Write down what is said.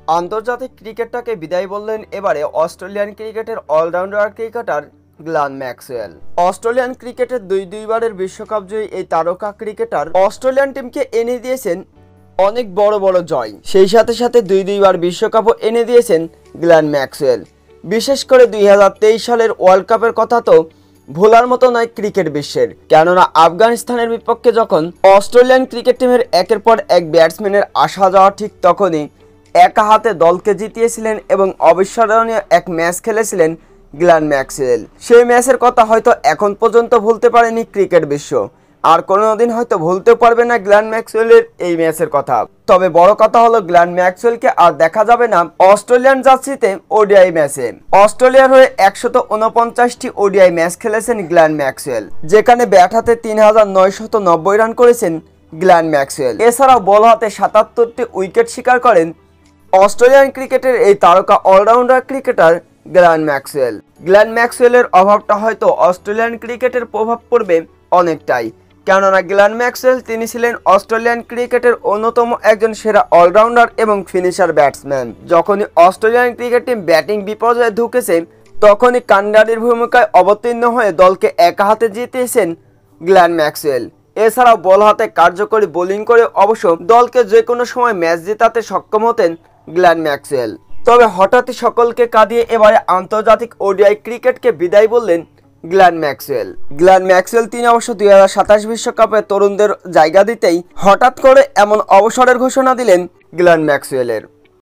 আন্তর্জাতিক ক্রিকেটটাকে বিদায় বললেন এবারে অস্ট্রেলিয়ান ক্রিকেটের allrounder cricketer Glenn Maxwell. Australian ক্রিকেটের দুইবারের বিশ্বকাপ জয়ী এই তারকা ক্রিকেটার অস্ট্রেলিয়ান টিমকে এনে দিয়েছেন অনেক বড় বড় জয়, সেই সাথে সাথে দুইবার বিশ্বকাপও এনে দিয়েছেন গ্লেন ম্যাক্সওয়েল। বিশেষ করে 2023 সালের ওয়ার্ল্ড কাপের কথা তো ভোলার মতো নয় ক্রিকেট বিশ্বের, কেননা আফগানিস্তানের বিপক্ষে যখন অস্ট্রেলিয়ান ক্রিকেট টিমের একের পর এক ব্যাটসম্যানের আসা যাওয়া ঠিক তখনই একা হাতে দলকে জিতিয়েছিলেন এবং অবিস্মরণীয় এক ম্যাচ খেলেছিলেন গ্লেন ম্যাক্সওয়েল। সেই ম্যাচের কথা হয়তো এখন পর্যন্ত ভুলতে পারেনি ক্রিকেট বিশ্ব, আর কোনোদিন হয়তো ভুলতেও পারবে না গ্লেন ম্যাক্সওয়েলের এই ম্যাচের কথা। তবে বড় কথা হলো গ্লেন ম্যাক্সওয়েলকে আর দেখা যাবে না অস্ট্রেলিয়ান জার্সিতে ওডিআই ম্যাচে। অস্ট্রেলিয়ার হয়ে 149টি ওডিআই ম্যাচ খেলেছেন গ্লেন ম্যাক্সওয়েল, যেখানে ব্যাট হাতে 3990 রান করেছেন গ্লেন ম্যাক্সওয়েল। এছাড়াও বল হাতে 77টি উইকেট শিকার করেন অস্ট্রেলিয়ান ক্রিকেটের এই তারকা allrounder cricketer Glenn Maxwell. Glenn ম্যাক্সওয়েলের অভাবটা হয়তো অস্ট্রেলিয়ান ক্রিকেটের প্রভাব পড়বে অনেকটাই, কেননা গ্লেন ম্যাক্সওয়েল তিনি ছিলেন অস্ট্রেলিয়ান ক্রিকেটের অন্যতম একজন সেরা অলরাউন্ডার এবং ফিনিশার ব্যাটসম্যান। যখনই অস্ট্রেলিয়ান ক্রিকেট টিম ব্যাটিং বিপর্যয়ে ঢুকেছে তখনই কান্ডারির ভূমিকায় অবতীর্ণ হয়ে দলকে একা হাতে জিতিয়েছেন গ্লেন ম্যাক্সওয়েল। এছাড়াও বল হাতে কার্যকরী বোলিং করে অবশ্য দলকে যে কোনো সময় ম্যাচ জেতাতে সক্ষম হতেন গ্লেন ম্যাক্সওয়েল। তবে হঠাৎই সকলকে কাঁদিয়ে এবারে আন্তর্জাতিক ওডিআই ক্রিকেটকে বিদায় বললেন গ্লেন ম্যাক্সওয়েল। গ্লেন ম্যাক্সওয়েল তিনি অবশ্য 2027 বিশ্বকাপে তরুণদের জায়গা দিতেই হঠাৎ করে এমন অবসরের ঘোষণা দিলেন গ্লেন ম্যাক্সওয়েলের।